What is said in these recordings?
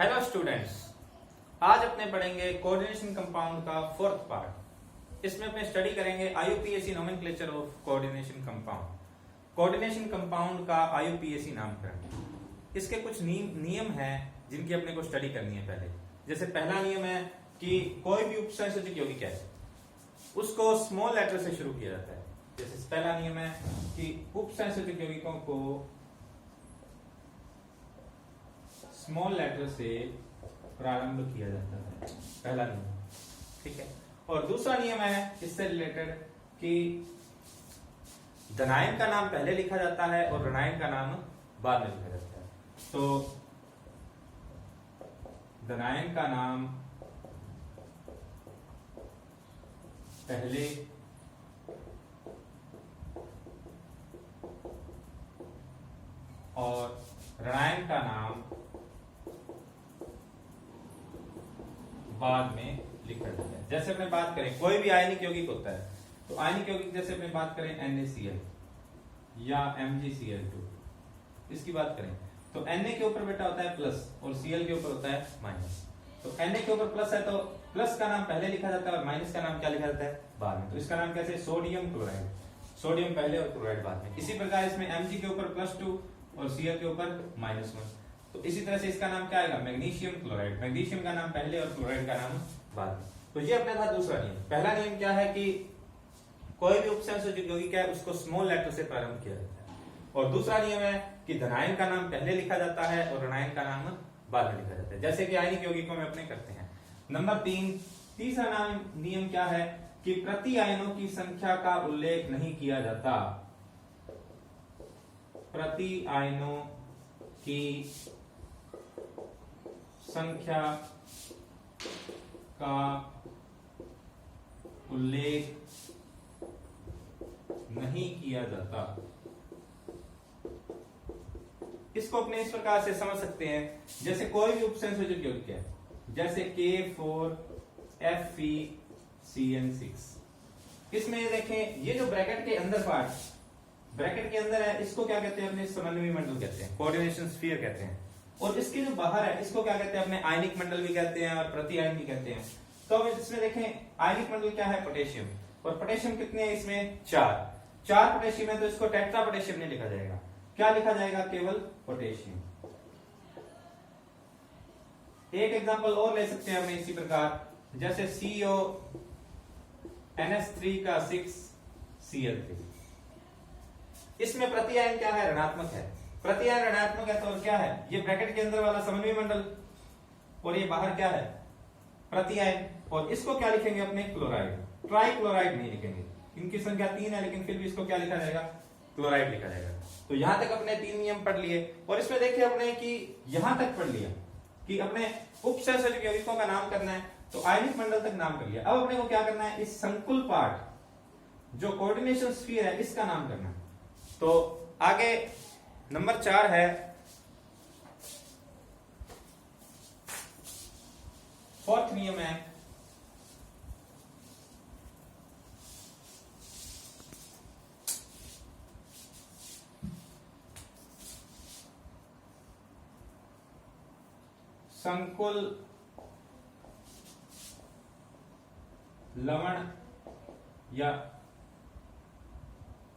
Hello students, आज अपने पढ़ेंगे कोऑर्डिनेशन कंपाउंड का फोर्थ पार्ट। इसमें अपने स्टडी करेंगे IUPAC nomenclature of coordination compound. Coordination compound का आईयूपीएसी नामकरण। इसके कुछ नियम हैं जिनकी अपने को स्टडी करनी है। पहले जैसे पहला नियम है कि कोई भी उपसंयोजक यौगिक है उसको स्मॉल लेटर से शुरू किया जाता है। जैसे पहला नियम है कि उपसंयोजक यौगिकों को स्मॉल लेटर से प्रारंभ किया जाता है, पहला नियम। ठीक है। और दूसरा नियम है इससे रिलेटेड कि धनायन का नाम पहले लिखा जाता है और ऋणायन का नाम बाद में लिखा जाता है। तो धनायन का नाम पहले और ऋणायन का नाम बाद में लिखा जाता है। जैसे अपने बात करें कोई भी आयनिक यौगिक होता है, तो आयनिक यौगिक जैसे अपने बात करें NaCl या MgCl2, इसकी बात करें तो Na के ऊपर बेटा होता है प्लस और Cl के ऊपर होता है माइनस। तो Na के ऊपर प्लस है तो प्लस का नाम पहले लिखा जाता है और माइनस का नाम क्या लिखा जाता है, बाद में। तो इसका नाम कैसे, सोडियम क्लोराइड। सोडियम पहले और क्लोराइड बाद में। इसी प्रकार इसमें Mg के ऊपर +2 और Cl के ऊपर -1। तो इसी तरह से इसका नाम क्या आएगा, मैग्नीशियम क्लोराइड। मैग्नीशियम का नाम पहले और क्लोराइड का नाम बाद में। तो ये अपने था दूसरा नियम। पहला नियम क्या है कि कोई भी उपसंयोजक यौगिक है उसको स्मॉल लेटर से प्रारंभ किया जाता है। और दूसरा नियम है कि धनायन का नाम पहले लिखा जाता है और ऋणायन का नाम बाद में लिखा जाता है, जैसे कि आयनिक यौगिकों में अपने करते हैं। नंबर 3, तीसरा नियम क्या है कि प्रति आयनों की संख्या का उल्लेख नहीं किया जाता। प्रति आयनों की संख्या का उल्लेख नहीं किया जाता। इसको अपने इस प्रकार से समझ सकते हैं, जैसे कोई भी उपसंयोजक यौगिक है, जैसे K4FeCN6। इसमें देखें ये जो ब्रैकेट के अंदर पार्ट, ब्रैकेट के अंदर है, इसको क्या कहते हैं, अपने समन्वयी मंडल कहते हैं, कोऑर्डिनेशन स्फीयर कहते हैं। और इसके जो बाहर है इसको क्या कहते हैं, अपने आयनिक मंडल भी कहते हैं और प्रति आयन भी कहते हैं। तो अब इसमें देखें आयनिक मंडल क्या है, पोटेशियम। और पोटेशियम कितने हैं इसमें, 4 पोटेशियम है, तो इसको टेट्रा पोटेशियम नहीं लिखा जाएगा। क्या लिखा जाएगा, केवल पोटेशियम। एक एग्जांपल और ले सकते हैं अपने इसी प्रकार, जैसे CONH3 का 6Cl3। इसमें प्रति आयन क्या है, ऋणात्मक है। प्रति आयन ऋणात्मक है तो और क्या है, ये ब्रैकेट के अंदर वाला समन्वयी मंडल और ये बाहर क्या है, प्रति आयन। और इसको क्या लिखेंगे अपने, क्लोराइड। ट्राइक्लोराइड नहीं लिखेंगे, इनकी संख्या 3 है लेकिन फिर भी इसको क्या लिखा जाएगा, क्लोराइड लिखा जाएगा। तो यहां तक अपने 3 नियम पढ़ लिए। और इसमें देखिए अपने कि यहां तक पढ़ लिया कि अपने उपसंयोजक यौगिकों का नाम करना है, तो आयनिक मंडल तक नाम कर लिया। अब अपने को क्या करना है, इस संकुल पार्ट जो कोऑर्डिनेशन स्फीयर है इसका नाम करना है। तो आगे नंबर 4 है फोर्थ नियम है संकुल लवण या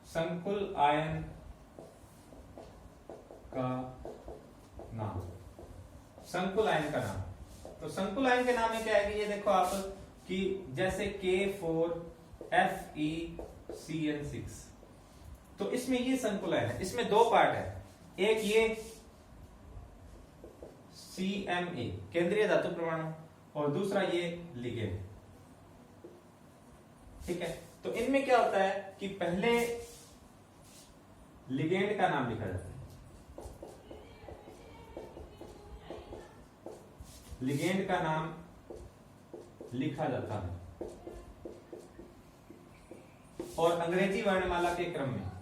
संकुल आयन का नाम। संकुल आयन का नाम, तो संकुल आयन के नाम में क्या है कि ये देखो आप कि जैसे K4FeCN6, तो इसमें ये संकुल आयन है। इसमें 2 पार्ट है, एक ये CMA केंद्रीय धातु परमाणु और दूसरा ये लिगेंड। ठीक है। तो इनमें क्या होता है कि पहले लिगेंड का नाम लिखा जाता है, लिगेंड का नाम लिखा जाता है और अंग्रेजी वर्णमाला के क्रम में।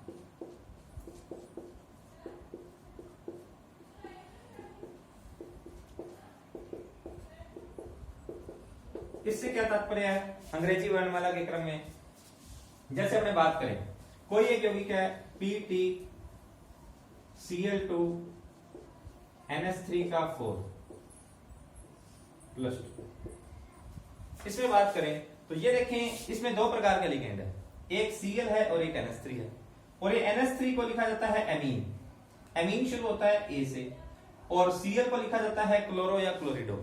इससे क्या तात्पर्य है, अंग्रेजी वर्णमाला के क्रम में। जैसे हमने बात करें कोई एक यौगिक है PtCl2NH3 का 4, +2। इसमें बात करें तो ये देखें, इसमें दो प्रकार के लिगेंड है, एक Cl है और एक NH3 है। और ये NH3 को लिखा जाता है एमीन, एमीन शुरू होता है A से, और Cl को लिखा जाता है क्लोरो या क्लोरिडो,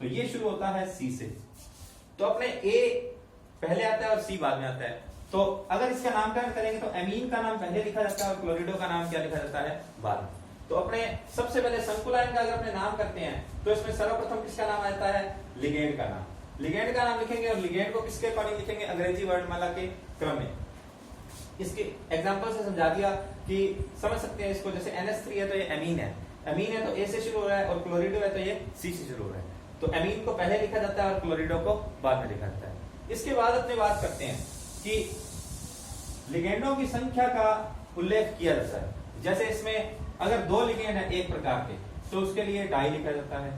तो ये शुरू होता है C से। तो अपने A पहले आता है और C बाद में आता है। तो अगर इसका नामकरण करेंगे तो एमीन का नाम पहले लिखा जाता है और क्लोरिडो का नाम क्या लिखा जाता है, बाद में। तो अपने सबसे पहले संकुलायन का अगर अपने नाम करते हैं तो इसमें सर्वप्रथम किसका नाम आता है, लिगेंड का नाम। लिगेंड का नाम लिखेंगे और लिगेंड को किसके अकॉर्डिंग लिखेंगे, अंग्रेजी वर्णमाला के क्रम में। इसके एग्जांपल से समझा दिया कि समझ सकते हैं इसको, जैसे NH3 है तो ये एमीन है, एमीन है तो A से शुरू हो रहा है, और क्लोरिडो है तो ये C से शुरू हो रहा है। तो एमीन को पहले लिखा जाता है और क्लोरिडो को बाद में लिखा जाता है। इसके बाद अपने बात करते हैं कि लिगेंडों की संख्या का उल्लेख किया जाता है। जैसे इसमें अगर 2 लिगेंड है एक प्रकार के तो उसके लिए डाई लिखा जाता है,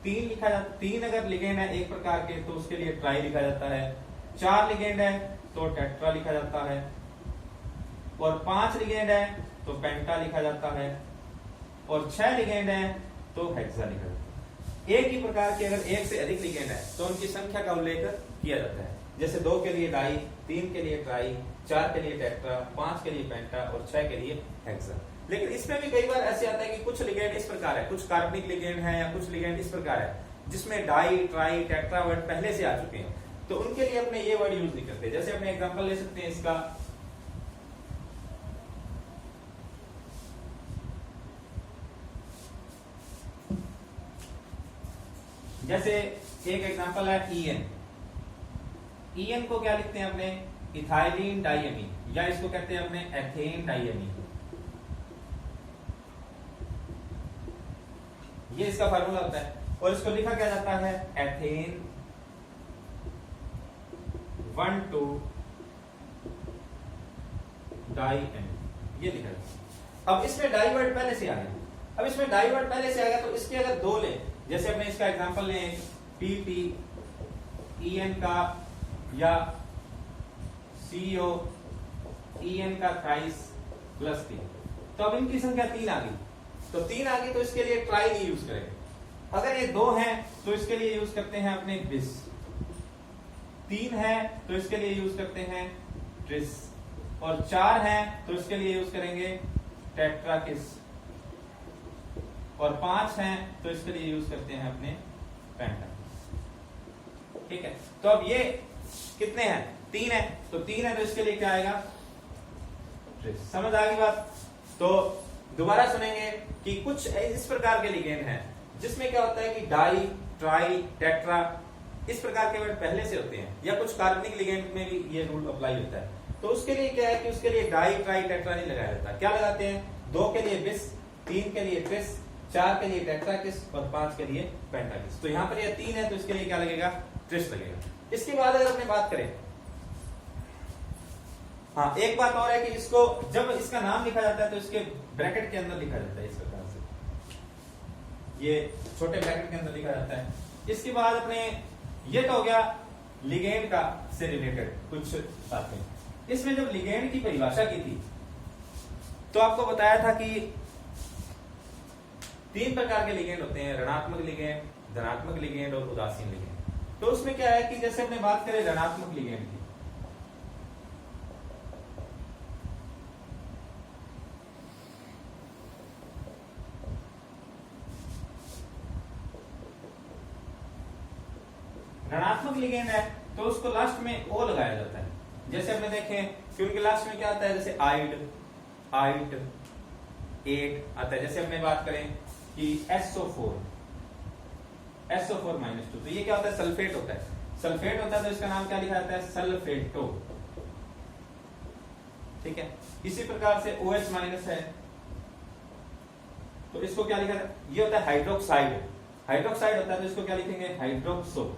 3 अगर लिगेंड है एक प्रकार के तो उसके लिए ट्राई लिखा जाता है, 4 लिगेंड है तो टेट्रा लिखा जाता है, और 5 लिगेंड है तो पेंटा लिखा जाता है, और 6 लिगेंड है तो हेक्सा लिखा जाता है। एक ही प्रकार के अगर एक से अधिक लिगेंड है तो उनकी संख्या का उल्लेख किया जाता है। जैसे 2 के लिए डाई, 3 के लिए ट्राई, 4 के लिए टेट्रा, 5 के लिए पेंटा और 6 के लिए हेक्सा। लेकिन इसमें भी कई बार ऐसे आता है कि कुछ लिगेंड इस प्रकार है, कुछ कार्बनिक लिगेंड है या कुछ लिगेंड इस प्रकार है जिसमें डाई, ट्राई, टेट्रा वर्ड पहले से आ चुके हैं, तो उनके लिए अपने ये वर्ड यूज नहीं करते। जैसे अपने एग्जांपल ले सकते हैं इसका, जैसे एक एग्जांपल है EN। EN को क्या लिखते हैं अपने, इथाइलिन डाइअमीन, या इसको कहते हैं अपने एथेन डाइअमीन। ये इसका फार्मूला होता है, और इसको लिखा क्या जाता है, एथेन 1,2 डाइअमीन, ये लिखा जाता है। अब इसमें डाई वर्ड पहले से आ गया, अब इसमें डाई वर्ड पहले से आ गया तो इसके अगर 2 ले, जैसे अपने इसका एग्जांपल लें PP EN का, या CO EN का थ्राइस +3, तो अब इनकी संख्या 3 आ गई, तो 3 आ गई तो इसके लिए ट्राई नहीं यूज करेंगे। अगर ये 2 हैं तो इसके लिए यूज करते हैं अपने बिस, 3 है तो इसके लिए यूज करते हैं ट्रिस, और 4 है तो इसके लिए यूज करेंगे टेट्राकिस, और 5 हैं तो इसके लिए यूज करते हैं अपने पेंटा। ठीक है, तो अब ये कितने हैं, 3 है, तो 3 है तो इसके लिए क्या आएगा, ट्रिस। समझ आ गई बात। तो दोबारा सुनेंगे कि कुछ इस प्रकार के लिगेंड हैं जिसमें क्या होता है कि डाई, ट्राई, टेट्रा इस प्रकार के वर्ड पहले से होते हैं, या कुछ कार्बनिक लिगेंड में भी ये रूल अप्लाई होता है। तो उसके लिए क्या है कि उसके लिए डाई, ट्राई, टेट्रा नहीं लगाया जाता। क्या लगाते हैं, 2 के लिए बिस, 3 के लिए ट्रिस, 4 के लिए टेट्राकिस और 5 के लिए पेंटाकिस। तो यहाँ पर ये 3 है तो इसके लिए क्या लगेगा, ट्रिस लगेगा। इसके बाद अगर अपने बात करें, हाँ एक बात और है कि इसको जब इसका नाम लिखा जाता है तो इसके ब्रैकेट के अंदर लिखा जाता है, इस प्रकार से ये छोटे ब्रैकेट के अंदर लिखा जाता है। इसके बाद अपने ये तो हो गया लिगेंड का से रिलेटेड कुछ बातें। इसमें जब लिगेंड की परिभाषा की थी तो आपको बताया था कि 3 प्रकार के लिगेंड होते हैं, ऋणात्मक लिगेंड, धनात्मक लिगेंड और उदासीन लिगेंड। तो उसमें क्या है कि जैसे अपने बात करें ऋणात्मक लिगेंड की, ऋणात्मक लिगेंड है तो उसको लास्ट में O लगाया जाता है। जैसे हमने देखें कि उनके लास्ट में क्या आता है, जैसे आइड, आइट, एट आता है। जैसे हमने बात करें कि SO4 -2, तो ये क्या होता है, सल्फेट होता है। सल्फेट होता है तो इसका नाम क्या लिखा जाता है, सल्फेटो। ठीक है, इसी प्रकार से OH- है तो इसको क्या लिखा जाता है, ये होता है हाइड्रोक्साइड। हाइड्रोक्साइड होता है तो इसको क्या लिखेंगे, हाइड्रोक्सो।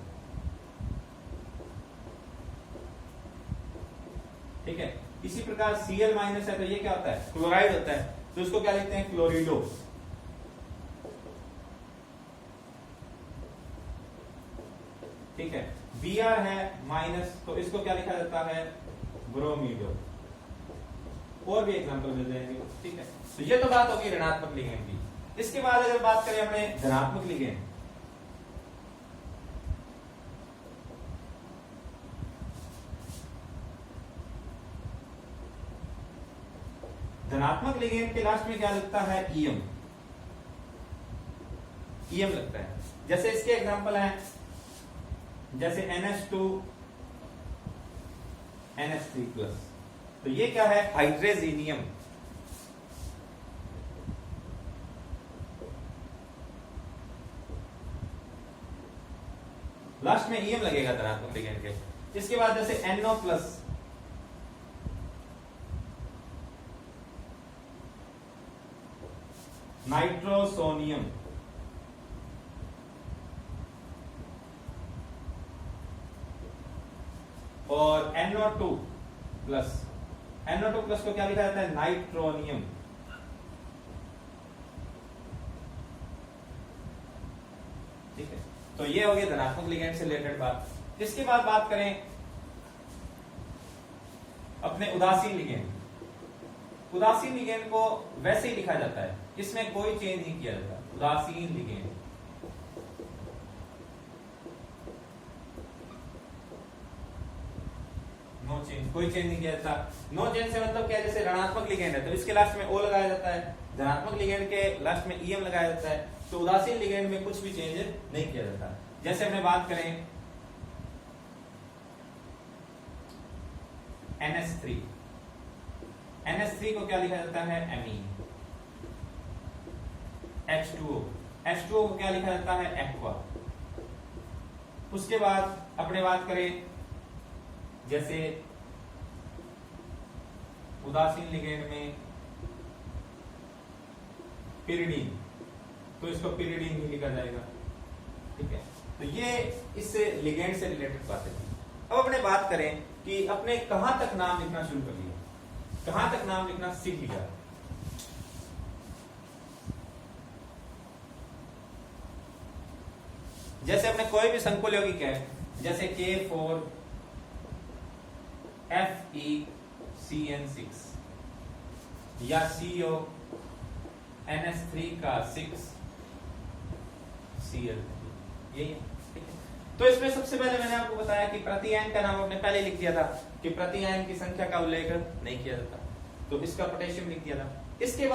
ठीक है, इसी प्रकार Cl- है तो ये क्या होता है, क्लोराइड होता है तो इसको क्या लिखते हैं, क्लोरिडो। ठीक है, Br है माइनस तो इसको क्या लिखा जाता है, ब्रोमीडो। और भी एग्जांपल मिल जाएंगे। ठीक है, तो ये तो बात होगी ऋणात्मक लिगेंड की। इसके बाद अगर बात करें अपने धनात्मक लिगेंड, धनात्मक लिगेंड के लास्ट में क्या लगता है, ईएम, ईएम लगता है। जैसे इसके एग्जांपल हैं, जैसे NH2 NH3+, तो ये क्या है, हाइड्रेजीनियम। लास्ट में ईएम लगेगा धनात्मक लिगेंड के। इसके बाद जैसे NO+, नाइट्रोसोनियम, और NO2+, NO2+ को क्या लिखा जाता है, नाइट्रोनियम। ठीक है, तो ये हो गया धनात्मक लिगेंड से रिलेटेड बात। इसके बाद बात करें अपने उदासीन लिगेंड। उदासीन लिगेंड को वैसे ही लिखा जाता है, इसमें कोई चेंज नहीं किया जाता। उदासीन लिगेंड, नो चेंज, कोई चेंज नहीं किया जाता। नो चेंज से मतलब क्या है, जैसे ऋणात्मक लिगेंड है तो इसके लास्ट में ओ लगाया जाता है, धनात्मक लिगेंड के लास्ट में ईएम लगाया जाता है। तो उदासीन लिगेंड में कुछ भी चेंज नहीं किया जाता। जैसे हमने बात करें NH3, NH3 को क्या लिखा जाता है, एमीन। H2O, H2O को क्या लिखा जाता है, एक्वा। उसके बाद अपने बात करें जैसे उदासीन लिगेंड में पिरिडीन, तो इसको पिरिडीन भी लिखा जाएगा। ठीक है, तो ये इससे लिगेंड से रिलेटेड बातें थी। अब अपने बात करें कि अपने कहां तक नाम लिखना शुरू कर लिया, कहां तक नाम लिखना सीख लिया। जैसे अपने कोई भी संकुल यौगिक है, जैसे K4FeCN6 या CONH3 का 6Cl, यही है। तो इसमें सबसे पहले मैंने आपको बताया कि प्रति आयन का नाम आपने पहले लिख दिया था कि प्रति आयन की संख्या का उल्लेख नहीं किया जाता, तो इसका पोटेशियम लिख दिया था। उसके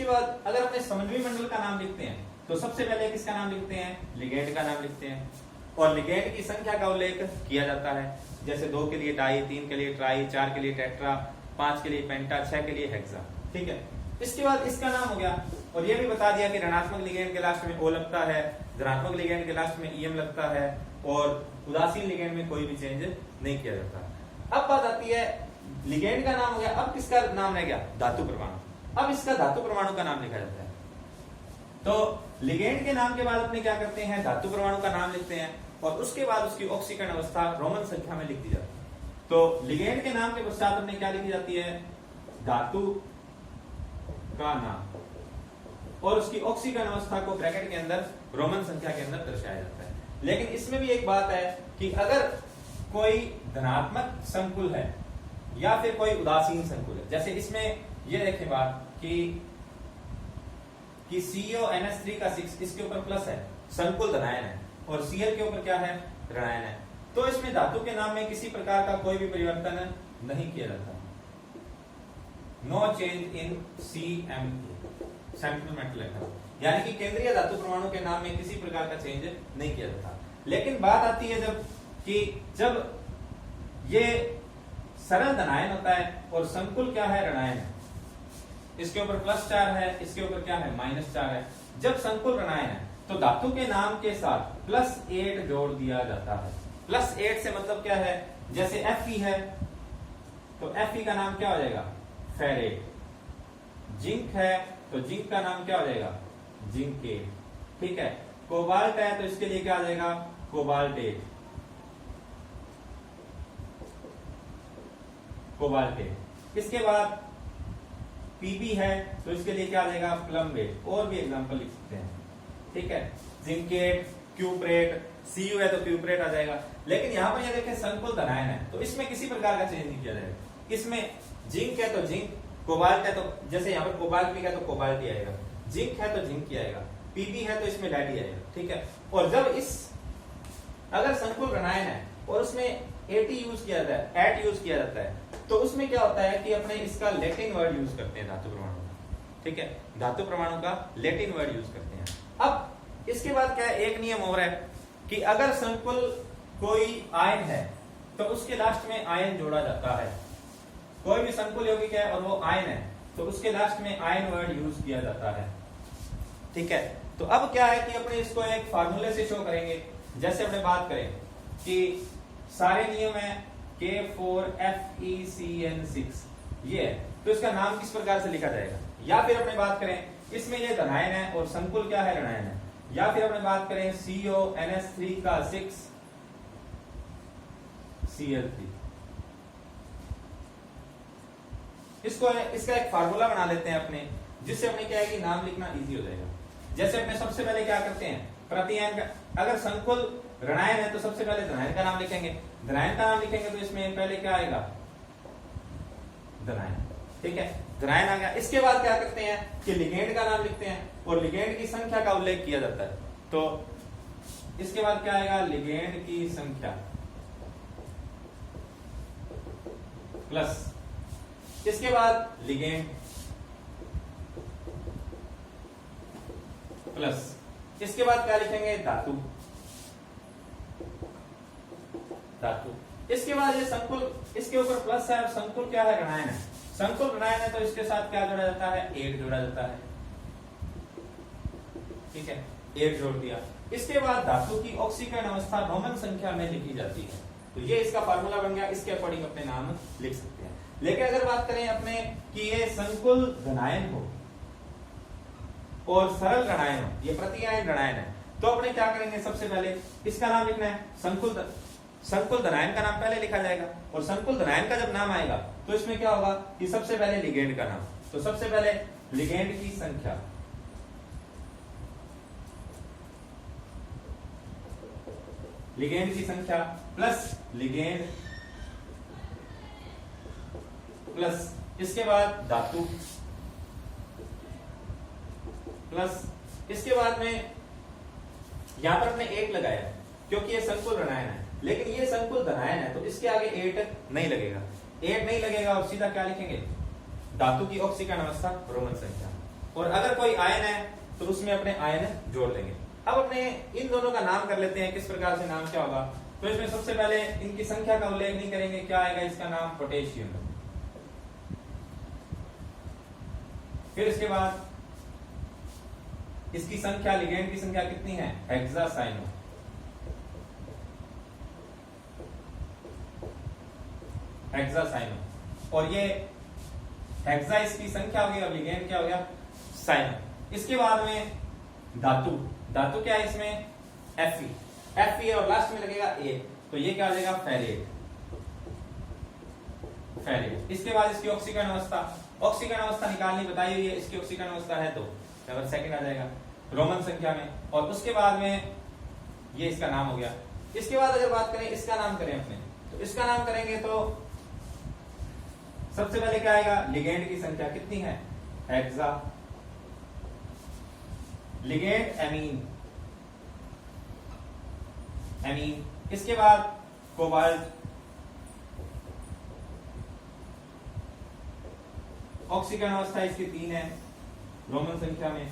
बाद अगर अपने समन्वयी मंडल का नाम लिखते हैं तो सबसे पहले किसका नाम लिखते हैं, लिगेंड का नाम लिखते हैं, और लिगेंड की संख्या का उल्लेख किया जाता है। जैसे 2 के लिए डाई, 3 के लिए ट्राई, 4 के लिए टेट्रा, 5 के लिए पेंटा, 6 के लिए हेक्सा। ठीक है, इसके बाद इसका नाम हो गया, और ये भी बता दिया कि ऋणात्मक लिगेंड के लास्ट में ओ लगता है, धनात्मक लिगेंड के लास्ट में ईएम लगता है, और उदासीन लिगेंड में कोई भी चेंज नहीं किया जाता। अब बात आती है, लिगेंड का नाम हो गया, अब किसका नाम रह गया, धातु परमाणु। अब इसका धातु परमाणु का नाम लिखा जाता है। तो लिगेंड के नाम के बाद अपने क्या करते हैं, धातु परमाणु का नाम लिखते हैं, और उसके बाद उसकी ऑक्सीकरण अवस्था रोमन संख्या में लिख दी जाती है। तो लिगेंड के नाम के पश्चात अपने क्या लिखी जाती है, धातु का नाम, और उसकी ऑक्सीकरण अवस्था को ब्रैकेट के अंदर रोमन संख्या के अंदर दर्शाया जाता है। लेकिन इसमें भी एक बात है कि अगर कोई धनात्मक संकुल है या फिर कोई उदासीन संकुल है, जैसे इसमें ये देखें बात कि CONH3 का 6 इसके ऊपर प्लस है, संकुल धनायन है, और Cl के ऊपर क्या है, ऋणायन है, तो इसमें धातु के नाम में किसी प्रकार का कोई भी परिवर्तन नहीं किया जाता। No change in CMe, central metal atom, यानी कि केंद्रीय धातु परमाणु के नाम में किसी प्रकार का चेंज नहीं किया जाता। लेकिन बात आती है जब ये सरल धनायन होता है और संकुल क्या है, ऋणायन है, इसके ऊपर +4 है, इसके ऊपर क्या है, -4 है। जब संकुल ऋणायन है तो धातु के नाम के साथ +8 जोड़ दिया जाता है। +8 से मतलब क्या है, जैसे Fe है तो Fe का नाम क्या हो जाएगा, फेरेट। जिंक है तो जिंक का नाम क्या हो जाएगा, जिंकेट। ठीक है, कोबाल्ट है तो इसके लिए क्या आ जाएगा, कोबाल्टेट, कोबाल्टेट। इसके बाद Pb है तो इसके लिए क्या आ जाएगा, प्लम्बेट। और भी एग्जांपल लिख सकते हैं। ठीक है, जिंकेट, क्यूप्रेट, Cu है तो क्यूप्रेट आ जाएगा। लेकिन यहाँ पर ये देखें संकुल धनायन है तो इसमें किसी प्रकार का चेंज नहीं किया जाएगा। इसमें जिंक है तो जिंक, कोबाल्ट है तो जैसे यहाँ पर कोबाल्ट भी है तो कोबाल्ट ही आएगा, जिंक है तो जिंक ही आएगा, Pb है तो इसमें लेड ही आएगा। ठीक है, और जब अगर संकुल ऋणायन है और उसमें एटी यूज किया जाता है, एट यूज किया जाता है, तो उसमें क्या होता है कि अपने इसका लैटिन वर्ड यूज करते हैं धातु परमाणु का, ठीक है, धातु परमाणु का लैटिन वर्ड यूज करते हैं। अब इसके बाद क्या है, एक नियम और है कि अगर संकुल कोई आयन है तो उसके लास्ट में आयन जोड़ा जाता है। कोई भी संकुल यौगिक है और वो आयन है तो उसके लास्ट में आयन वर्ड यूज किया जाता है, ठीक है। तो अब क्या है कि अपने इसको एक फार्मूले से शो करेंगे। जैसे अपने बात करें कि सारे नियम है K4FeCN6 ये है, तो इसका नाम किस प्रकार से लिखा जाएगा, या फिर अपने बात करें इसमें ये धनायन है और संकुल क्या है, ऋणायन है, या फिर अपने बात करें CONS3 का 6Cl3। इसका एक फार्मूला बना लेते हैं अपने, जिससे अपने क्या है कि नाम लिखना इजी हो जाएगा। जैसे अपने सबसे पहले क्या करते हैं, प्रतिआयन का, अगर संकुल ऋणायन है तो सबसे पहले धनायन का नाम लिखेंगे, धनायन का नाम लिखेंगे तो इसमें पहले क्या आएगा, धनायन, ठीक है, धनायन आ गया। इसके बाद क्या करते हैं कि लिगेंड का नाम लिखते हैं और लिगेंड की संख्या का उल्लेख किया जाता है। तो इसके बाद क्या आएगा, लिगेंड की संख्या प्लस इसके बाद लिगेंड प्लस इसके बाद क्या लिखेंगे, धातु, धातु। इसके बाद ये संकुल, इसके ऊपर प्लस है और संकुल क्या है, ऋणायन है, संकुल ऋणायन है तो इसके साथ क्या जोड़ा जाता है, 8 जोड़ा जाता है, ठीक है, 8 जोड़ दिया। इसके बाद धातु की ऑक्सीकरण अवस्था रोमन संख्या में लिखी जाती है। तो ये इसका फार्मूला बन गया, इसके अकॉर्डिंग अपने नाम लिख सकते हैं। लेकिन अगर बात करें अपने कि ये संकुल धनायन हो और सरल ऋणायन हो, ये प्रतिआयन ऋणायन है, तो अपने क्या करेंगे, सबसे पहले इसका नाम लिखना है, संकुल धनायन का नाम पहले लिखा जाएगा और संकुल धनायन का जब नाम आएगा तो इसमें क्या होगा कि सबसे पहले लिगेंड का नाम, तो सबसे पहले लिगेंड की संख्या, लिगेंड की संख्या प्लस लिगेंड प्लस इसके बाद धातु प्लस इसके बाद में यहां पर अपने 8 लगाया क्योंकि ये संकुल ऋणायन है, लेकिन ये संकुल धनायन है तो इसके आगे 8 नहीं लगेगा, 8 नहीं लगेगा और सीधा क्या लिखेंगे, धातु की ऑक्सीकरण अवस्था रोमन संख्या। और अगर कोई आयन है तो उसमें अपने आयन जोड़ लेंगे। अब अपने इन दोनों का नाम कर लेते हैं, किस प्रकार से नाम क्या होगा। तो इसमें सबसे पहले इनकी संख्या का उल्लेख नहीं करेंगे, क्या आएगा, इसका नाम पोटेशियम। फिर इसके बाद इसकी संख्या, लिगेंड की संख्या कितनी है, हेक्सासाइनो, हेक्सासाइनो, और ये हेक्सा इसकी संख्या हो गई और लिगेंड क्या हो गया, साइनो। इसके बाद में धातु, धातु क्या है इसमें, Fe और लास्ट में लगेगा A, तो ये क्या आ जाएगा, फेरेट, फेरेट। इसके बाद इसकी ऑक्सीकरण अवस्था, ऑक्सीकरण अवस्था निकालनी बताई हुई है, इसकी ऑक्सीकरण अवस्था है तो नंबर सेकंड आ जाएगा रोमन संख्या में। और उसके बाद में ये इसका नाम हो गया। इसके बाद अगर बात करें इसका नाम करें अपने, तो इसका नाम करेंगे तो सबसे पहले क्या आएगा, लिगेंड की संख्या कितनी है, हेक्सा, लिगेंड एमीन, एमीन। इसके बाद कोबाल्ट, ऑक्सीकरण अवस्था इसकी 3 है रोमन संख्या में।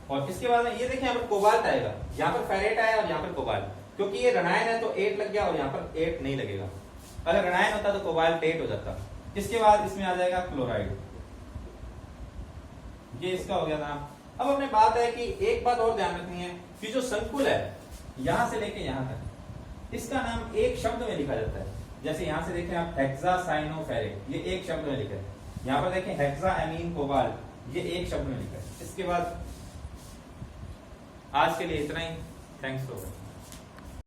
और इसके बाद में ये देखिए यहाँ पर कोबाल्ट आएगा, यहाँ पर फेरेट आया और यहाँ पर कोबाल्ट, क्योंकि ये ऋणायन है तो 8 लग गया और यहाँ पर 8 नहीं लगेगा। अगर ऋणायन होता तो कोबाल्ट 8 हो जाता। इसके बाद इसमें आ जाएगा क्लोराइड, ये इसका हो गया नाम। अब अपने बात है कि एक बात और ध्यान रखनी है कि जो संकुल है यहां से लेके यहां तक, इसका नाम एक शब्द में लिखा जाता है। जैसे यहां से देखें आप हेक्सासाइनोफेरेट, ये एक शब्द में लिखा है। यहां पर देखें हेक्साएमीन कोबाल्ट, ये एक शब्द में लिखा है। इसके बाद आज के लिए इतना ही। Thanks for watching.